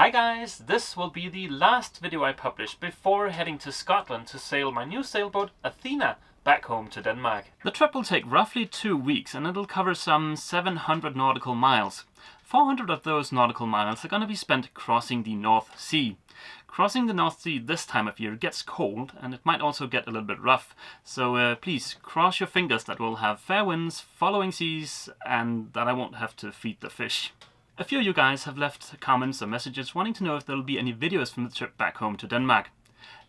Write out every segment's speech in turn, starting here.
Hi guys, this will be the last video I publish before heading to Scotland to sail my new sailboat Athena back home to Denmark. The trip will take roughly 2 weeks and it'll cover some 700 nautical miles. 400 of those nautical miles are going to be spent crossing the North Sea. Crossing the North Sea this time of year gets cold and it might also get a little bit rough, so please cross your fingers that we'll have fair winds, following seas, and that I won't have to feed the fish. A few of you guys have left comments or messages wanting to know if there will be any videos from the trip back home to Denmark.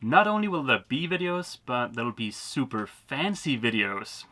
Not only will there be videos, but there will be super fancy videos.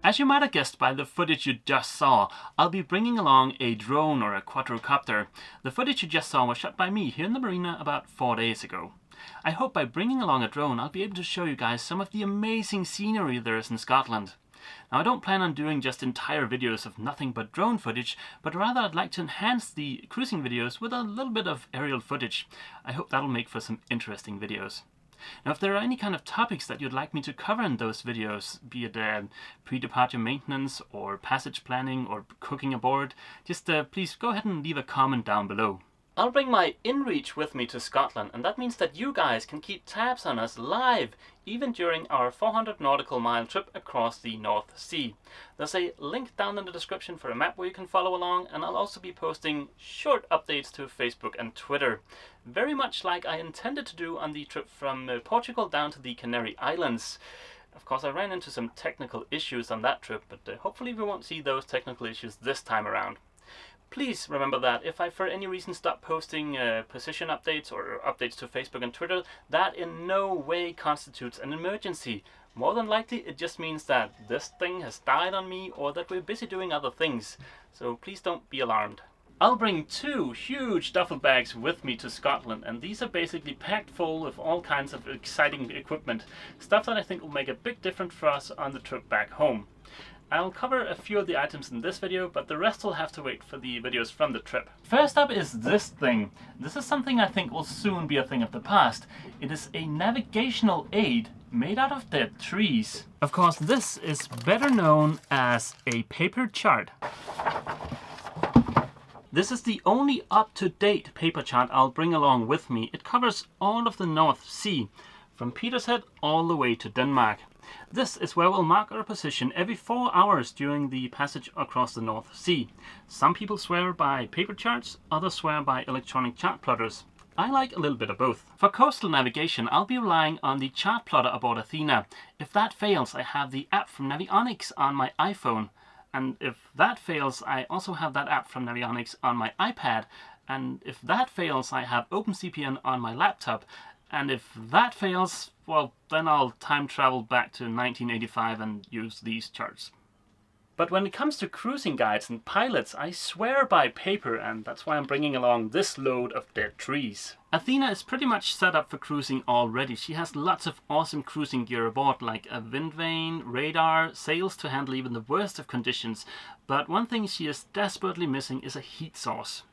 As you might have guessed by the footage you just saw, I'll be bringing along a drone or a quadrocopter. The footage you just saw was shot by me here in the marina about 4 days ago. I hope by bringing along a drone I'll be able to show you guys some of the amazing scenery there is in Scotland. Now I don't plan on doing just entire videos of nothing but drone footage, but rather I'd like to enhance the cruising videos with a little bit of aerial footage. I hope that'll make for some interesting videos. Now if there are any kind of topics that you'd like me to cover in those videos, be it pre-departure maintenance or passage planning or cooking aboard, just please go ahead and leave a comment down below. I'll bring my InReach with me to Scotland, and that means that you guys can keep tabs on us live, even during our 400 nautical mile trip across the North Sea. There's a link down in the description for a map where you can follow along, and I'll also be posting short updates to Facebook and Twitter. Very much like I intended to do on the trip from Portugal down to the Canary Islands. Of course, I ran into some technical issues on that trip, but hopefully we won't see those technical issues this time around. Please remember that if I for any reason stop posting position updates or updates to Facebook and Twitter, that in no way constitutes an emergency. More than likely it just means that this thing has died on me or that we're busy doing other things. So please don't be alarmed. I'll bring 2 huge duffel bags with me to Scotland, and these are basically packed full of all kinds of exciting equipment. Stuff that I think will make a big difference for us on the trip back home. I'll cover a few of the items in this video, but the rest will have to wait for the videos from the trip. First up is this thing. This is something I think will soon be a thing of the past. It is a navigational aid made out of dead trees. Of course, this is better known as a paper chart. This is the only up-to-date paper chart I'll bring along with me. It covers all of the North Sea, from Petershead all the way to Denmark. This is where we'll mark our position every 4 hours during the passage across the North Sea. Some people swear by paper charts, others swear by electronic chart plotters. I like a little bit of both. For coastal navigation, I'll be relying on the chart plotter aboard Athena. If that fails, I have the app from Navionics on my iPhone. And if that fails, I also have that app from Navionics on my iPad. And if that fails, I have OpenCPN on my laptop. And if that fails, well, then I'll time travel back to 1985 and use these charts. But when it comes to cruising guides and pilots, I swear by paper, and that's why I'm bringing along this load of dead trees. Athena is pretty much set up for cruising already. She has lots of awesome cruising gear aboard, like a wind vane, radar, sails to handle even the worst of conditions. But one thing she is desperately missing is a heat source.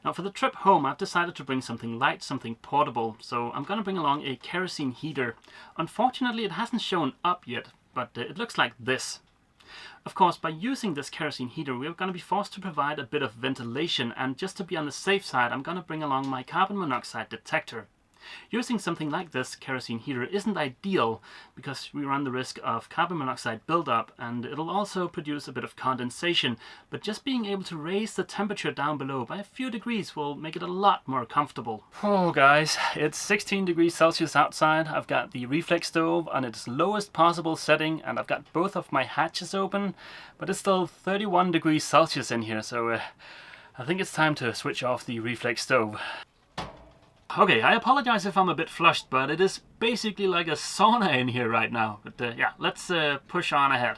Now for the trip home, I've decided to bring something light, something portable, so I'm going to bring along a kerosene heater. Unfortunately, it hasn't shown up yet, but it looks like this. Of course, by using this kerosene heater, we're going to be forced to provide a bit of ventilation, and just to be on the safe side, I'm going to bring along my carbon monoxide detector. Using something like this kerosene heater isn't ideal because we run the risk of carbon monoxide buildup, and it'll also produce a bit of condensation, but just being able to raise the temperature down below by a few degrees will make it a lot more comfortable. Oh guys, it's 16 degrees Celsius outside. I've got the reflex stove on its lowest possible setting and I've got both of my hatches open, but it's still 31 degrees Celsius in here, so I think it's time to switch off the reflex stove. Okay, I apologize if I'm a bit flushed, but it is basically like a sauna in here right now. But yeah, let's push on ahead.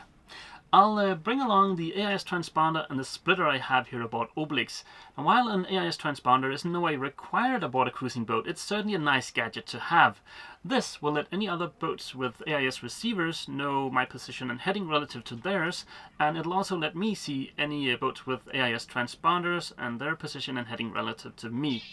I'll bring along the AIS transponder and the splitter I have here aboard Obelix. And while an AIS transponder is in no way required aboard a cruising boat, it's certainly a nice gadget to have. This will let any other boats with AIS receivers know my position and heading relative to theirs, and it'll also let me see any boats with AIS transponders and their position and heading relative to me.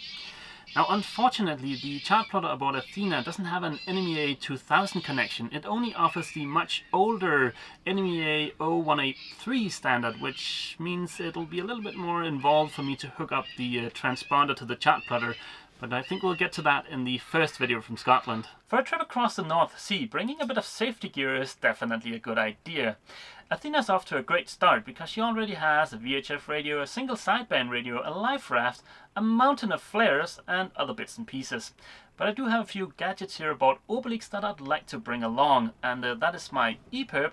Now, unfortunately, the chart plotter aboard Athena doesn't have an NMEA 2000 connection. It only offers the much older NMEA 0183 standard, which means it'll be a little bit more involved for me to hook up the transponder to the chart plotter. But I think we'll get to that in the first video from Scotland. For a trip across the North Sea, bringing a bit of safety gear is definitely a good idea. Athena's off to a great start because she already has a VHF radio, a single sideband radio, a life raft, a mountain of flares and other bits and pieces. But I do have a few gadgets here aboard Obelix that I'd like to bring along, and that is my EPIRB,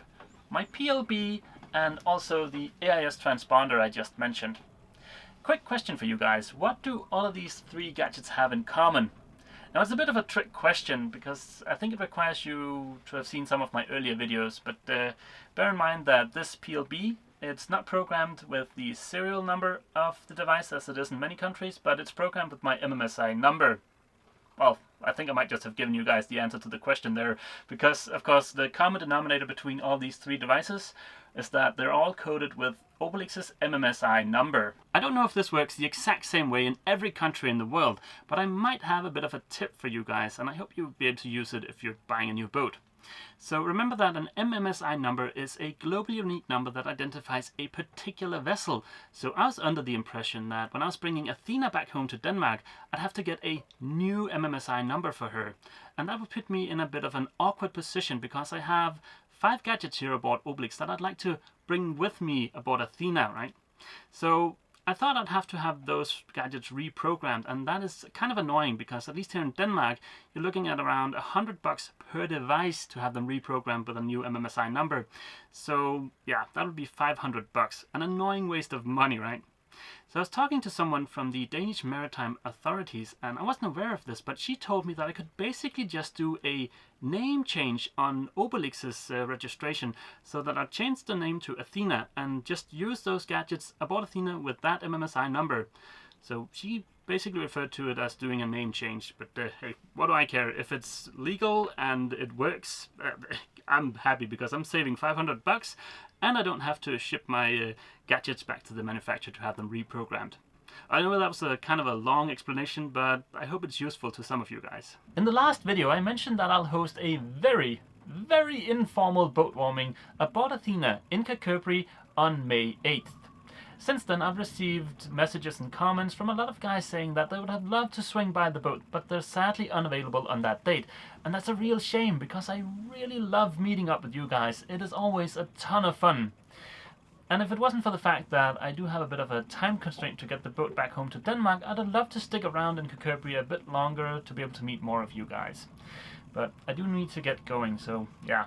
my PLB and also the AIS transponder I just mentioned. Quick question for you guys, what do all of these three gadgets have in common? Now, it's a bit of a trick question because I think it requires you to have seen some of my earlier videos, but bear in mind that this PLB, it's not programmed with the serial number of the device as it is in many countries, but it's programmed with my MMSI number. Well, I think I might just have given you guys the answer to the question there, because of course the common denominator between all these three devices is that they're all coded with Obelix's MMSI number. I don't know if this works the exact same way in every country in the world, but I might have a bit of a tip for you guys, and I hope you'll be able to use it if you're buying a new boat. So remember that an MMSI number is a globally unique number that identifies a particular vessel. So I was under the impression that when I was bringing Athena back home to Denmark, I'd have to get a new MMSI number for her. And that would put me in a bit of an awkward position because I have 5 gadgets here aboard Obelix that I'd like to bring with me aboard Athena, right? So I thought I'd have to have those gadgets reprogrammed, and that is kind of annoying because at least here in Denmark, you're looking at around $100 per device to have them reprogrammed with a new MMSI number. So yeah, that would be $500, an annoying waste of money, right? So I was talking to someone from the Danish Maritime Authorities, and I wasn't aware of this, but she told me that I could basically just do a name change on Obelix's registration, so that I'd change the name to Athena and just use those gadgets aboard Athena with that MMSI number. So she basically referred to it as doing a name change, but hey, what do I care? If it's legal and it works, I'm happy because I'm saving $500 and I don't have to ship my gadgets back to the manufacturer to have them reprogrammed. I know that was a kind of a long explanation, but I hope it's useful to some of you guys. In the last video, I mentioned that I'll host a very informal boat warming aboard Athena in Kirkcudbright on May 8th. Since then, I've received messages and comments from a lot of guys saying that they would have loved to swing by the boat, but they're sadly unavailable on that date. And that's a real shame because I really love meeting up with you guys. It is always a ton of fun. And if it wasn't for the fact that I do have a bit of a time constraint to get the boat back home to Denmark, I'd have loved to stick around in Kirkcudbright a bit longer to be able to meet more of you guys. But I do need to get going, so yeah.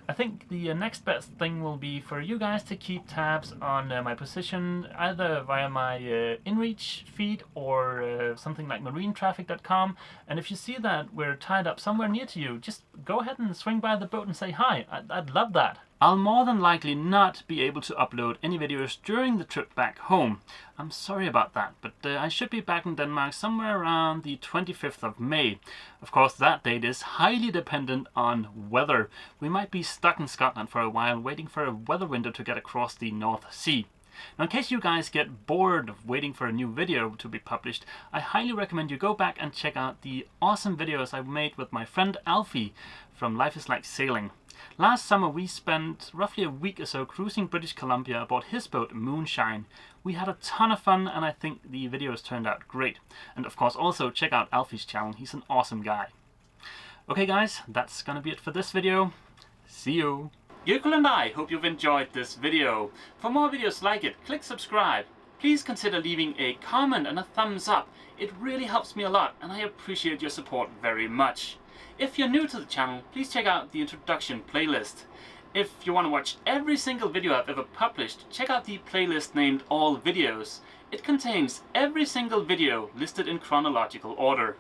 I think the next best thing will be for you guys to keep tabs on my position, either via my InReach feed or something like marinetraffic.com. And if you see that we're tied up somewhere near to you, just go ahead and swing by the boat and say hi. I'd love that. I'll more than likely not be able to upload any videos during the trip back home. I'm sorry about that, but I should be back in Denmark somewhere around the 25th of May. Of course, that date is highly dependent on weather. We might be stuck in Scotland for a while, waiting for a weather window to get across the North Sea. Now, in case you guys get bored of waiting for a new video to be published, I highly recommend you go back and check out the awesome videos I've made with my friend Alfie from Life is Like Sailing. Last summer we spent roughly a week or so cruising British Columbia aboard his boat Moonshine. We had a ton of fun and I think the videos turned out great. And of course also check out Alfie's channel, he's an awesome guy. Okay guys, that's gonna be it for this video. See you! Jökull and I hope you've enjoyed this video. For more videos like it, click subscribe. Please consider leaving a comment and a thumbs up. It really helps me a lot and I appreciate your support very much. If you're new to the channel, please check out the introduction playlist. If you want to watch every single video I've ever published, check out the playlist named All Videos. It contains every single video listed in chronological order.